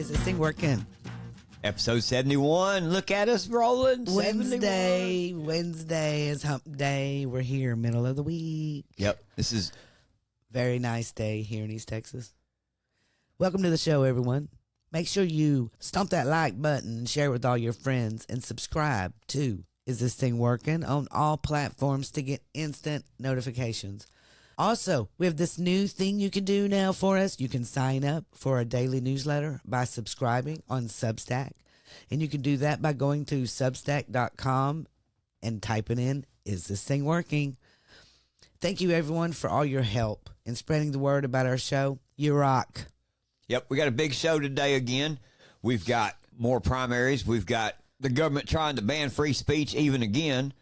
Is this thing working? Episode 71. Look at us rolling. Wednesday is hump day. We're here, middle of the week. Yep. This is very nice day here in East Texas. Welcome to the show, everyone. Make sure you stomp that like button and share with all your friends and subscribe to Is This Thing Working on all platforms to get instant notifications. Also, we have this new thing you can do now for us. You can sign up for a daily newsletter by subscribing on Substack. And you can do that by going to substack.com and typing in, Is This Thing Working? Thank you, everyone, for all your help in spreading the word about our show. You rock. Yep, we got a big show today again. We've got more primaries. We've got the government trying to ban free speech even again.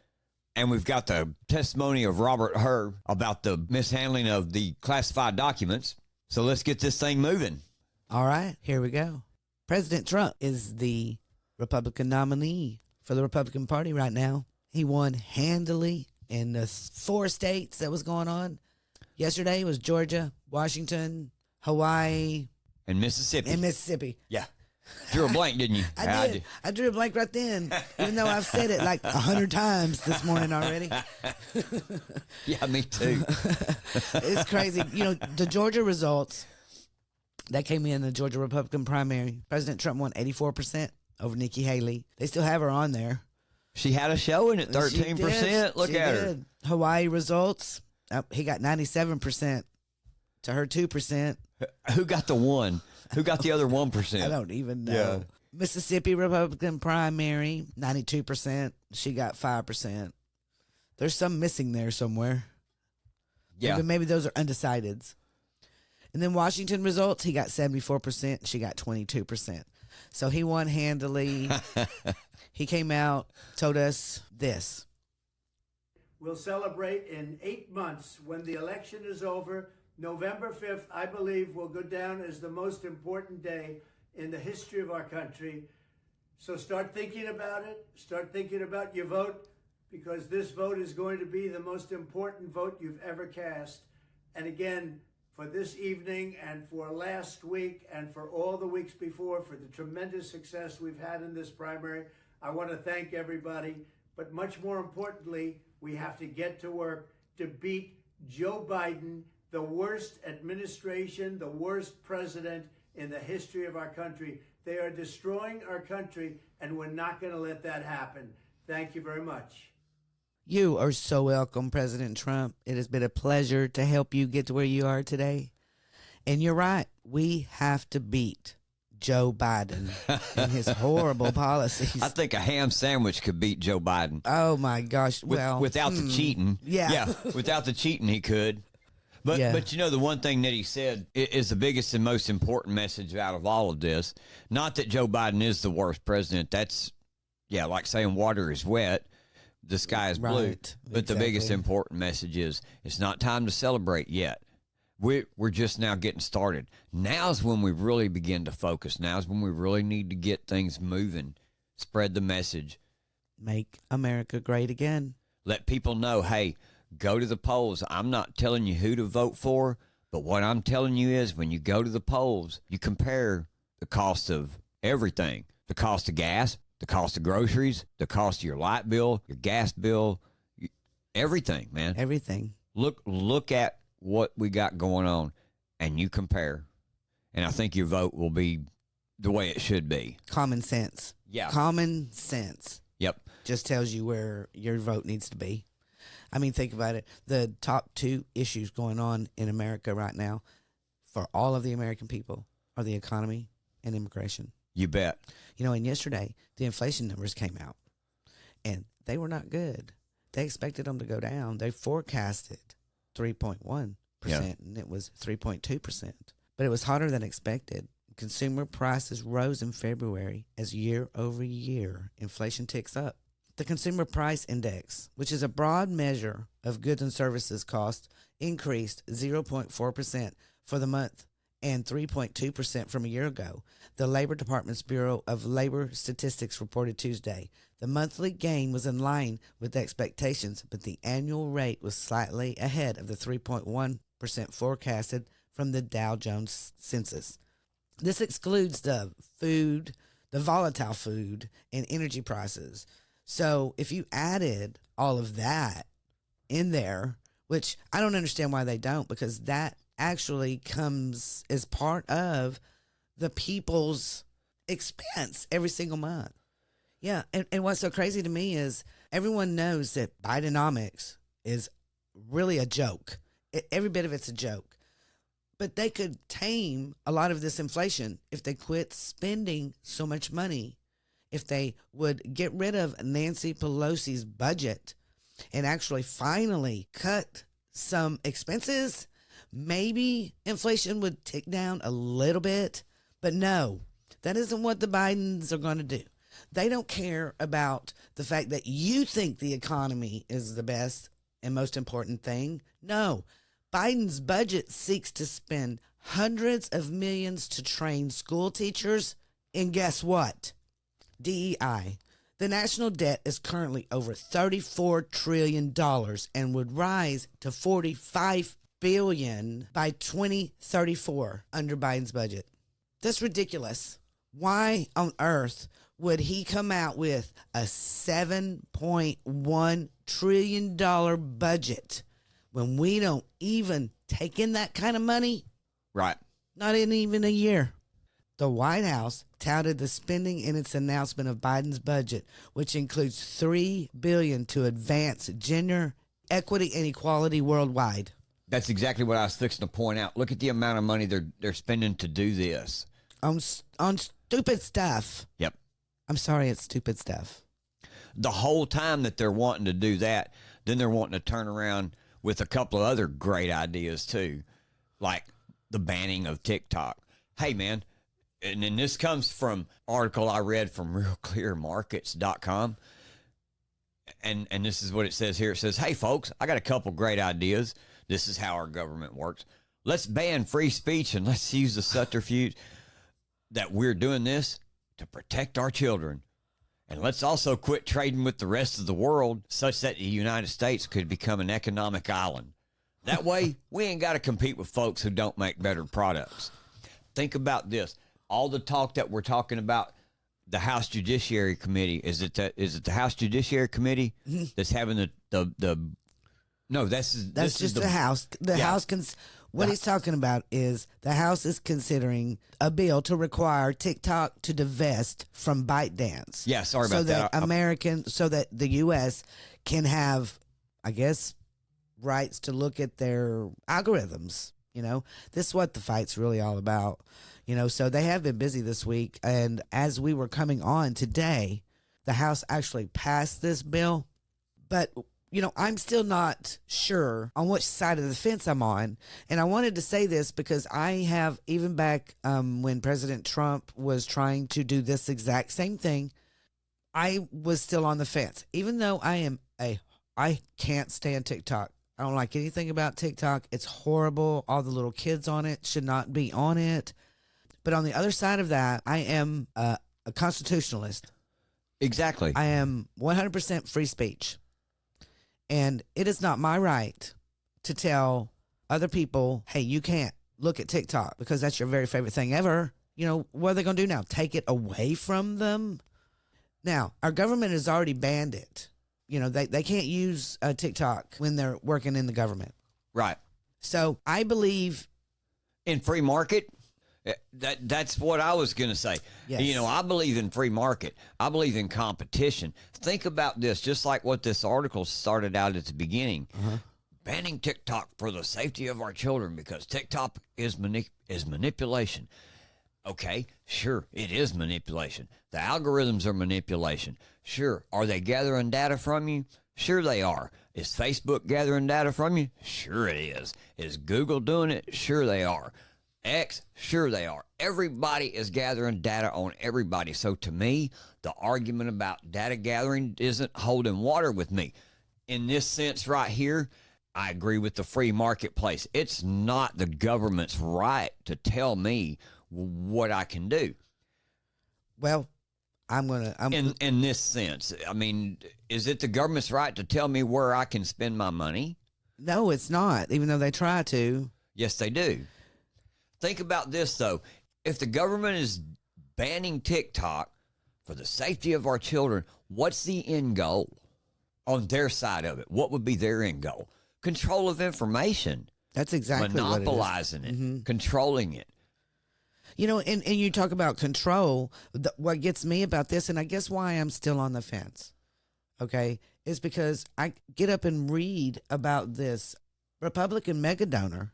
And we've got the testimony of Robert Hur about the mishandling of the classified documents. So let's get this thing moving. All right, here we go. President Trump is the Republican nominee for the Republican Party right now. He won handily in the 4 states that was going on. Yesterday was Georgia, Washington, Hawaii, and Mississippi. Yeah. Drew a blank, didn't you? I did. I drew a blank right then, even though I've said it like 100 times this morning already. Yeah, me too. It's crazy. You know, the Georgia results that came in the Georgia Republican primary, President Trump won 84% over Nikki Haley. They still have her on there. She had a showing at 13%. Look at her. Hawaii results, he got 97% to her 2%. Who got the one? Who got the other 1%? I don't even know. Yeah. Mississippi Republican primary, 92%. She got 5%. There's some missing there somewhere. Yeah. Maybe those are undecideds. And then Washington results, he got 74%. She got 22%. So he won handily. He came out, told us this. We'll celebrate in 8 months when the election is over. November 5th, I believe, will go down as the most important day in the history of our country. So start thinking about it. Start thinking about your vote, because this vote is going to be the most important vote you've ever cast. And again, for this evening and for last week and for all the weeks before, for the tremendous success we've had in this primary, I want to thank everybody. But much more importantly, we have to get to work to beat Joe Biden, the worst administration, the worst president in the history of our country. They are destroying our country, and we're not going to let that happen. Thank you very much. You are so welcome, President Trump. It has been a pleasure to help you get to where you are today. And you're right. We have to beat Joe Biden and his horrible policies. I think a ham sandwich could beat Joe Biden. Oh, my gosh. Without the cheating. Yeah. Without the cheating, he could. But you know, the one thing that he said is the biggest and most important message out of all of this. Not that Joe Biden is the worst president. That's, like saying water is wet, the sky is blue. Right, but the biggest important message is it's not time to celebrate yet. We're just now getting started. Now's when we really begin to focus. Now's when we really need to get things moving. Spread the message. Make America great again. Let people know, hey, go to the polls. I'm not telling you who to vote for, but what I'm telling you is when you go to the polls, you compare the cost of everything, the cost of gas, the cost of groceries, the cost of your light bill, your gas bill, everything, man. Everything. Look at what we got going on, and you compare. And I think your vote will be the way it should be. Common sense. Yeah. Common sense. Yep. Just tells you where your vote needs to be. I mean, think about it. The top 2 issues going on in America right now for all of the American people are the economy and immigration. You bet. You know, and yesterday, the inflation numbers came out, and they were not good. They expected them to go down. They forecasted 3.1%, and it was 3.2%. But it was hotter than expected. Consumer prices rose in February as year over year inflation ticks up. The Consumer Price Index, which is a broad measure of goods and services cost, increased 0.4% for the month and 3.2% from a year ago. The Labor Department's Bureau of Labor Statistics reported Tuesday. The monthly gain was in line with expectations, but the annual rate was slightly ahead of the 3.1% forecasted from the Dow Jones census. This excludes the food, the volatile food, and energy prices. So if you added all of that in there, which I don't understand why they don't, because that actually comes as part of the people's expense every single month. Yeah, and what's so crazy to me is everyone knows that Bidenomics is really a joke. Every bit of it's a joke. But they could tame a lot of this inflation if they quit spending so much money, if they would get rid of Nancy Pelosi's budget and actually finally cut some expenses. Maybe inflation would tick down a little bit. But no, that isn't what the Bidens are going to do. They don't care about the fact that you think the economy is the best and most important thing. No, Biden's budget seeks to spend hundreds of millions to train school teachers. And guess what? DEI. The national debt is currently over $34 trillion and would rise to $45 billion by 2034 under Biden's budget. That's ridiculous. Why on earth would he come out with a $7.1 trillion budget when we don't even take in that kind of money? Right. Not in even a year. The White House touted the spending in its announcement of Biden's budget, which includes $3 billion to advance gender equity and equality worldwide. That's exactly what I was fixing to point out. Look at the amount of money they're spending to do this. On stupid stuff. Yep. I'm sorry, it's stupid stuff. The whole time that they're wanting to do that, then they're wanting to turn around with a couple of other great ideas too, like the banning of TikTok. Hey, man, and then this comes from an article I read from realclearmarkets.com, and this is what it says here. It says, hey, folks, I got a couple great ideas. This is how our government works. Let's ban free speech and let's use the subterfuge that we're doing this to protect our children. And let's also quit trading with the rest of the world such that the United States could become an economic island. That way, we ain't got to compete with folks who don't make better products. Think about this. All the talk that we're talking about, the House Judiciary Committee, is it the House Judiciary Committee that's having no, this is just the House. The House what he's talking about is the House is considering a bill to require TikTok to divest from ByteDance. Yeah, sorry about that. So that the U.S. can have, I guess, rights to look at their algorithms. You know, this is what the fight's really all about. You know, so they have been busy this week. And as we were coming on today, the House actually passed this bill. But you know, I'm still not sure on which side of the fence I'm on. And I wanted to say this because I have, even back when President Trump was trying to do this exact same thing, I was still on the fence. Even though I can't stand TikTok. I don't like anything about TikTok. It's horrible. All the little kids on it should not be on it. But on the other side of that, I am a constitutionalist. Exactly. I am 100% free speech. And it is not my right to tell other people, hey, you can't look at TikTok because that's your very favorite thing ever. You know, what are they going to do now? Take it away from them? Now, our government has already banned it. You know, they can't use TikTok when they're working in the government. Right. So I believe in free market. That's what I was going to say. Yes. You know, I believe in free market. I believe in competition. Think about this, just like what this article started out at the beginning. Banning TikTok for the safety of our children because TikTok is manipulation. Okay, sure, it is manipulation. The algorithms are manipulation. Sure, are they gathering data from you? Sure they are. Is Facebook gathering data from you? Sure it is. Is Google doing it? Sure they are. X, sure they are. Everybody is gathering data on everybody. So to me, the argument about data gathering isn't holding water with me. In this sense right here, I agree with the free marketplace. It's not the government's right to tell me what I can do. Well, in this sense, I mean, is it the government's right to tell me where I can spend my money? No, it's not, even though they try to. Yes, they do. Think about this, though. If the government is banning TikTok for the safety of our children, what's the end goal on their side of it? What would be their end goal? Control of information. That's exactly monopolizing it, controlling it. You know, and you talk about control. What gets me about this, and I guess why I'm still on the fence, okay, is because I get up and read about this Republican mega donor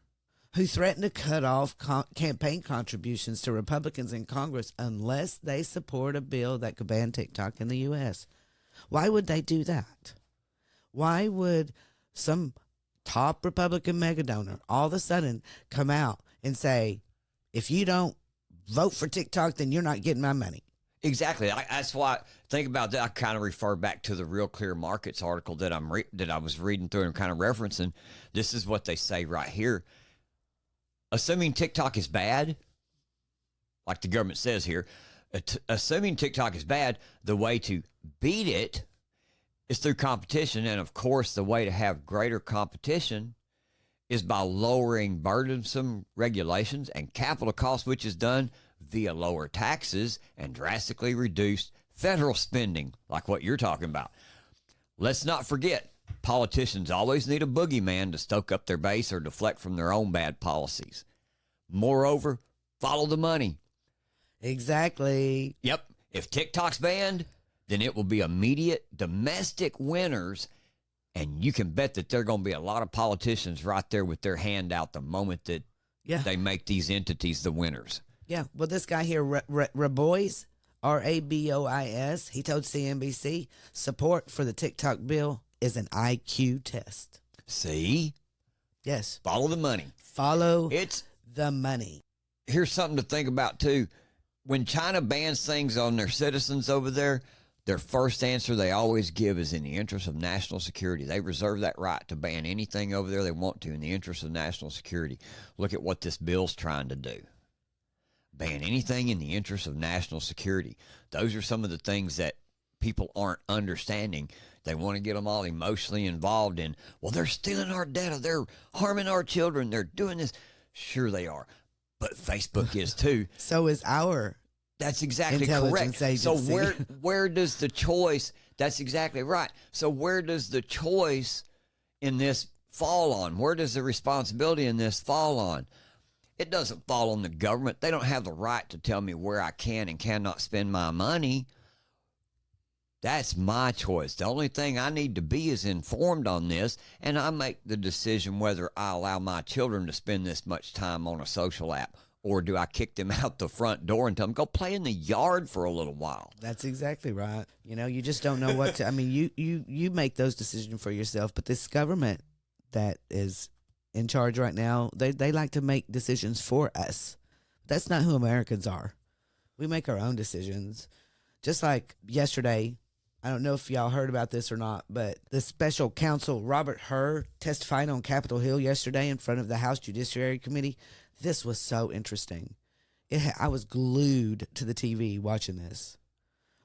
who threatened to cut off campaign contributions to Republicans in Congress unless they support a bill that could ban TikTok in the U.S. Why would they do that? Why would some top Republican mega donor all of a sudden come out and say, if you don't vote for TikTok, then you're not getting my money? Exactly. That's why, think about that. I kind of refer back to the Real Clear Markets article that I was reading through and kind of referencing. This is what they say right here. Assuming TikTok is bad, like the government says here, assuming TikTok is bad, the way to beat it is through competition. And of course, the way to have greater competition is by lowering burdensome regulations and capital costs, which is done via lower taxes and drastically reduced federal spending, like what you're talking about. Let's not forget, politicians always need a boogeyman to stoke up their base or deflect from their own bad policies. Moreover, follow the money. Exactly. Yep. If TikTok's banned, then it will be immediate domestic winners, and you can bet that there are going to be a lot of politicians right there with their hand out the moment that they make these entities the winners. Yeah. Well, this guy here, Rabois, Rabois, he told CNBC support for the TikTok bill is an IQ test. See? Yes. Follow the money. Follow the money. Here's something to think about, too. When China bans things on their citizens over there, their first answer they always give is in the interest of national security. They reserve that right to ban anything over there they want to in the interest of national security. Look at what this bill's trying to do. Ban anything in the interest of national security. Those are some of the things that people aren't understanding. They want to get them all emotionally involved in, well, they're stealing our data. They're harming our children. They're doing this. Sure they are. But Facebook is too. So is our That's exactly correct. Agency. So where does the choice, that's exactly right. So where does the choice in this fall on? Where does the responsibility in this fall on? It doesn't fall on the government. They don't have the right to tell me where I can and cannot spend my money. That's my choice. The only thing I need to be is informed on this, and I make the decision whether I allow my children to spend this much time on a social app, or do I kick them out the front door and tell them, go play in the yard for a little while? That's exactly right. You know, you just don't know what to, I mean, you make those decisions for yourself, but this government that is in charge right now, they like to make decisions for us. That's not who Americans are. We make our own decisions. Just like yesterday, I don't know if y'all heard about this or not, but the special counsel Robert Hur testified on Capitol Hill yesterday in front of the House Judiciary Committee. This was so interesting. I was glued to the TV watching this.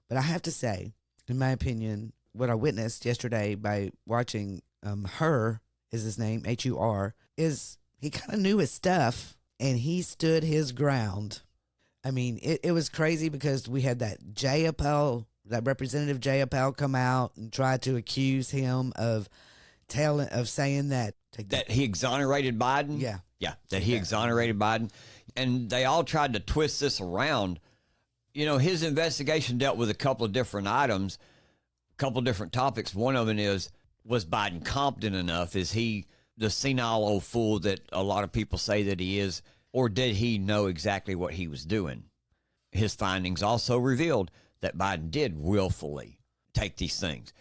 But I have to say, in my opinion, what I witnessed yesterday by watching Hur, is his name, H-U-R, is he kind of knew his stuff, and he stood his ground. I mean, it was crazy because we had that Representative Jay Appel come out and try to accuse him of saying that he exonerated Biden. Yeah, that he exonerated Biden, and they all tried to twist this around. You know, his investigation dealt with a couple of different items, a couple of different topics. One of them was Biden competent enough? Is he the senile old fool that a lot of people say that he is, or did he know exactly what he was doing? His findings also revealed that Biden did willfully take these things.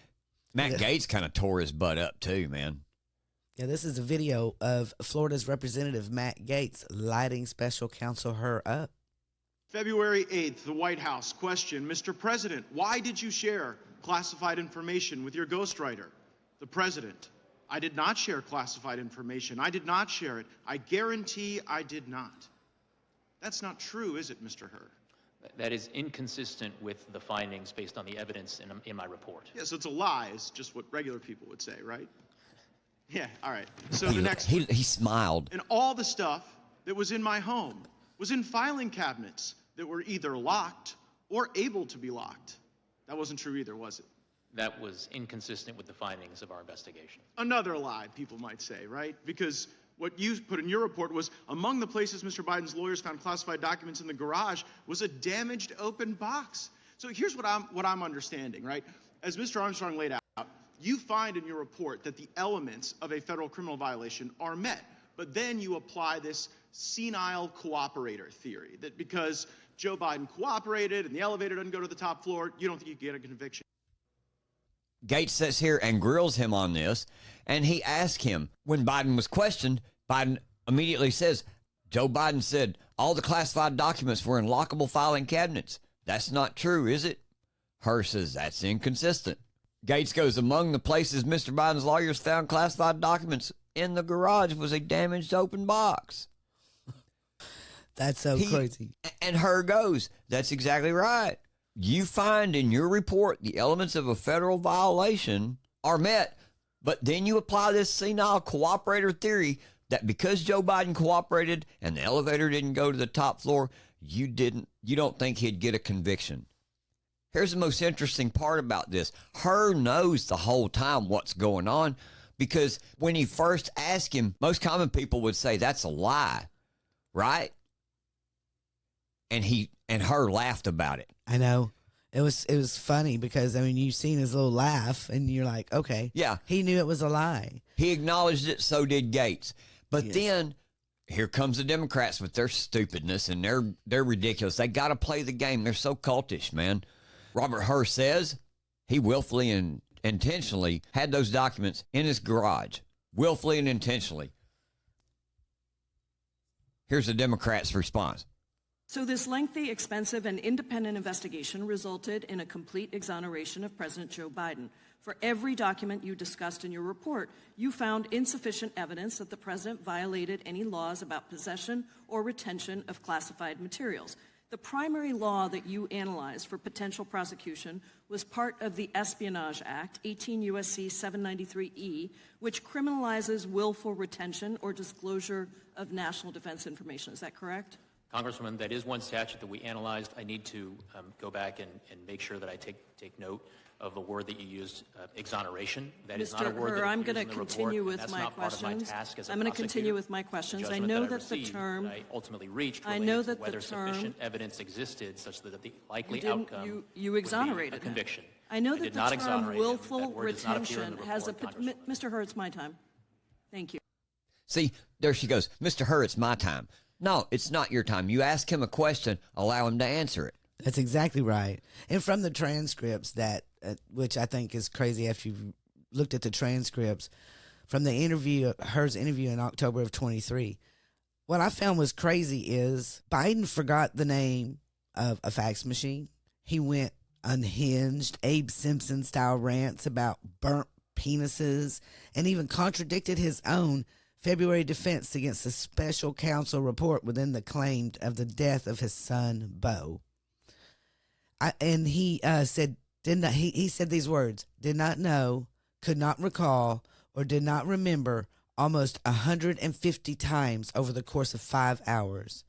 Matt Gaetz kind of tore his butt up too, man. Yeah, this is a video of Florida's Representative Matt Gaetz lighting special counsel Hur up. February 8th, the White House question, Mr. President, why did you share classified information with your ghostwriter? The President, I did not share classified information. I did not share it. I guarantee I did not. That's not true, is it, Mr. Hur? That is inconsistent with the findings based on the evidence in my report. Yeah, so it's a lie. It's just what regular people would say, right? Yeah, all right. So He smiled. And all the stuff that was in my home was in filing cabinets that were either locked or able to be locked. That wasn't true either, was it? That was inconsistent with the findings of our investigation. Another lie, people might say, right? Because what you put in your report was among the places Mr. Biden's lawyers found classified documents in the garage was a damaged open box. So here's what I'm understanding, right? As Mr. Armstrong laid out, you find in your report that the elements of a federal criminal violation are met, but then you apply this senile cooperator theory that because Joe Biden cooperated and the elevator doesn't go to the top floor, you don't think you can get a conviction. Gates sits here and grills him on this, and he asks him, when Biden was questioned, Biden immediately says, Joe Biden said all the classified documents were in lockable filing cabinets. That's not true, is it? Hur says that's inconsistent. Gates goes, among the places Mr. Biden's lawyers found classified documents in the garage was a damaged open box. That's so crazy. And Hur goes, that's exactly right. You find in your report the elements of a federal violation are met, but then you apply this senile cooperator theory that because Joe Biden cooperated and the elevator didn't go to the top floor, you don't think he'd get a conviction. Here's the most interesting part about this. Hur knows the whole time what's going on because when he first asked him, most common people would say that's a lie, right? And Hur laughed about it. I know. It was funny because, I mean, you've seen his little laugh and you're like, okay. Yeah. He knew it was a lie. He acknowledged it, so did Gates. But then here comes the Democrats with their stupidness and they're ridiculous. They got to play the game. They're so cultish, man. Robert Hur says he willfully and intentionally had those documents in his garage. Willfully and intentionally. Here's the Democrats' response. So this lengthy, expensive, and independent investigation resulted in a complete exoneration of President Joe Biden. For every document you discussed in your report, you found insufficient evidence that the president violated any laws about possession or retention of classified materials. The primary law that you analyzed for potential prosecution was part of the Espionage Act, 18 U.S.C. 793E, which criminalizes willful retention or disclosure of national defense information. Is that correct? Congresswoman, that is one statute that we analyzed. I need to go back and make sure that I take note of the word that you used, exoneration. That is not a word that I'm appears going to in the continue report, with my questions. I'm going to continue with my questions. I know that the term I ultimately reached I know that whether the term sufficient evidence existed such that the likely outcome you would exonerated be a conviction. I know did that not the term exonerate him. willful That word does not appear in retention the has a report, Mr. Hur, it's my time. Thank you. See, there she goes. Mr. Hur, it's my time. No, it's not your time. You ask him a question, allow him to answer it. That's exactly right. And from the transcripts that, which I think is crazy after you've looked at the transcripts from the interview, Hur's interview in October of 23, what I found was crazy is Biden forgot the name of a fax machine. He went unhinged, Abe Simpson style rants about burnt penises and even contradicted his own February defense against the special counsel report within the claim of the death of his son, Beau. And he said, he said these words, did not know, could not recall, or did not remember almost 150 times over the course of 5 hours.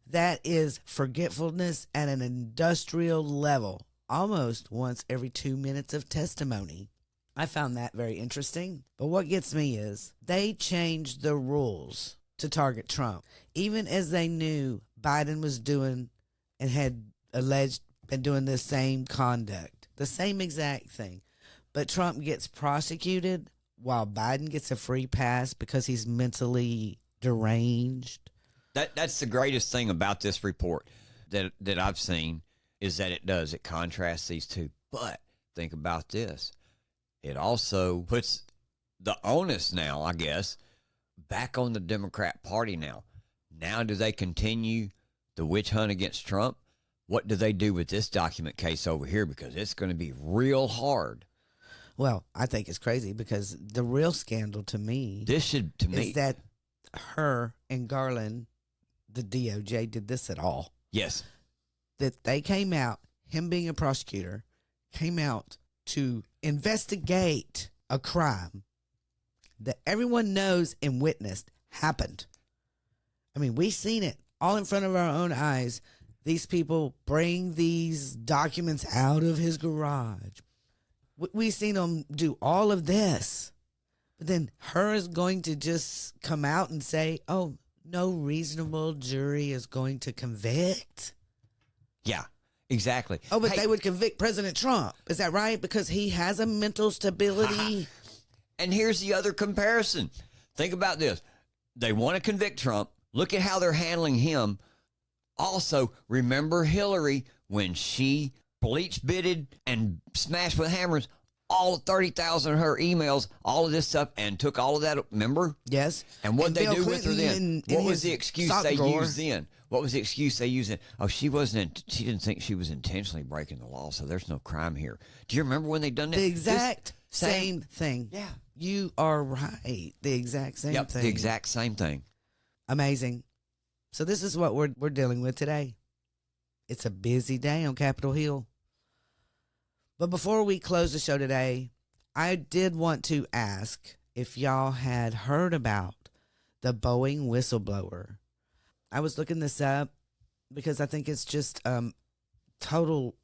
That is forgetfulness at an industrial level, almost once every 2 minutes of testimony. I found that very interesting. But what gets me is they changed the rules to target Trump, even as they knew Biden was doing and had alleged been doing the same conduct, the same exact thing. But Trump gets prosecuted while Biden gets a free pass because he's mentally deranged. That's the greatest thing about this report that I've seen is that it contrasts these two. But think about this. It also puts the onus now, I guess, back on the Democrat Party now. Now do they continue the witch hunt against Trump? What do they do with this document case over here? Because it's going to be real hard. Well, I think it's crazy because the real scandal to me is that Hur and Garland, the DOJ, did this at all. Yes. That they came out, him being a prosecutor, came out to investigate a crime that everyone knows and witnessed happened. I mean, we've seen it all in front of our own eyes. These people bring these documents out of his garage. We've seen them do all of this. But then Hur is going to just come out and say, oh, no reasonable jury is going to convict? Yeah, exactly. Oh, but they would convict President Trump. Is that right? Because he has a mental stability. And here's the other comparison. Think about this. They want to convict Trump. Look at how they're handling him. Also, remember Hillary when she bleach bitted and smashed with hammers all 30,000 of her emails, all of this stuff, and took all of that, remember? Yes. And what they Bill do with her then? In What was the excuse they drawer. used then? What was the excuse they used then? Oh, she didn't think she was intentionally breaking the law, so there's no crime here. Do you remember when they done that? The exact same thing. Yeah. You are right. The exact same Yep, thing. the exact same thing. Amazing. So this is what we're dealing with today. It's a busy day on Capitol Hill. But before we close the show today, I did want to ask if y'all had heard about the Boeing whistleblower. I was looking this up because I think it's just total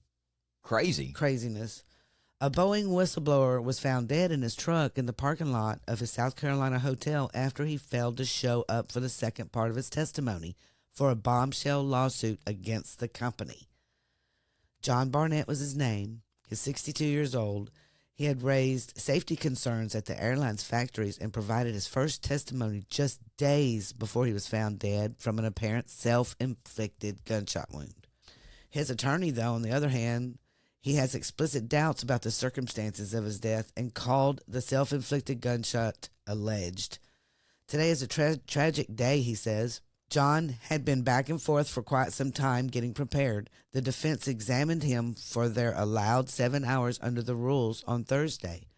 craziness. A Boeing whistleblower was found dead in his truck in the parking lot of his South Carolina hotel after he failed to show up for the second part of his testimony for a bombshell lawsuit against the company. John Barnett was his name. He's 62 years old. He had raised safety concerns at the airline's factories and provided his first testimony just days before he was found dead from an apparent self-inflicted gunshot wound. His attorney, though, on the other hand, he has explicit doubts about the circumstances of his death and called the self-inflicted gunshot alleged. Today is a tragic day, he says. John had been back and forth for quite some time getting prepared. The defense examined him for their allowed 7 hours under the rules on Thursday.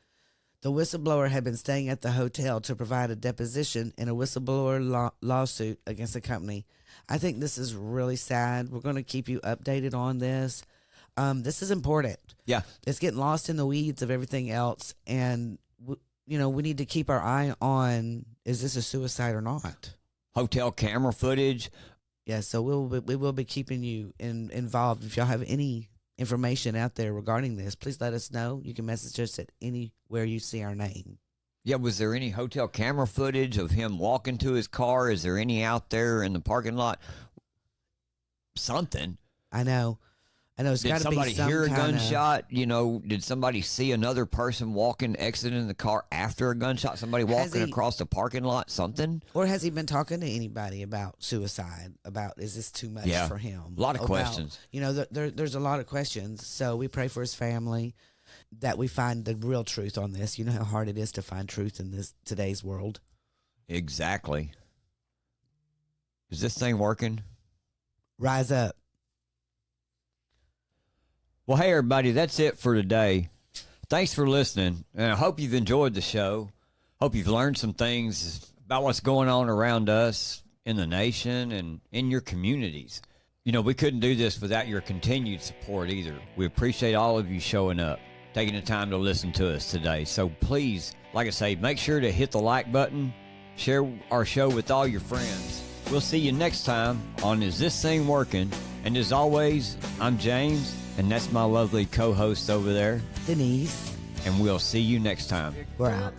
The whistleblower had been staying at the hotel to provide a deposition in a whistleblower lawsuit against the company. I think this is really sad. We're going to keep you updated on this. This is important. Yeah. It's getting lost in the weeds of everything else. And, we need to keep our eye on, is this a suicide or not? Hotel camera footage. Yeah, so we will be keeping you involved. If y'all have any information out there regarding this, please let us know. You can message us at anywhere you see our name. Yeah, was there any hotel camera footage of him walking to his car? Is there any out there in the parking lot? Something. I know. It's got to be some Did somebody hear a kinda gunshot? Did somebody see another person exiting the car after a gunshot? Somebody walking across the parking lot? Something? Or has he been talking to anybody about suicide? About, is this too much for him? A lot of questions. There's a lot of questions. So we pray for his family, that we find the real truth on this. You know how hard it is to find truth in today's world. Exactly. Is this thing working? Rise up. Well, hey, everybody, that's it for today. Thanks for listening, and I hope you've enjoyed the show. Hope you've learned some things about what's going on around us in the nation and in your communities. We couldn't do this without your continued support either. We appreciate all of you showing up, taking the time to listen to us today. So please, like I say, make sure to hit the like button, share our show with all your friends. We'll see you next time on Is This Thing Working? And as always, I'm James. And that's my lovely co-host over there, Denise. And we'll see you next time. We're out.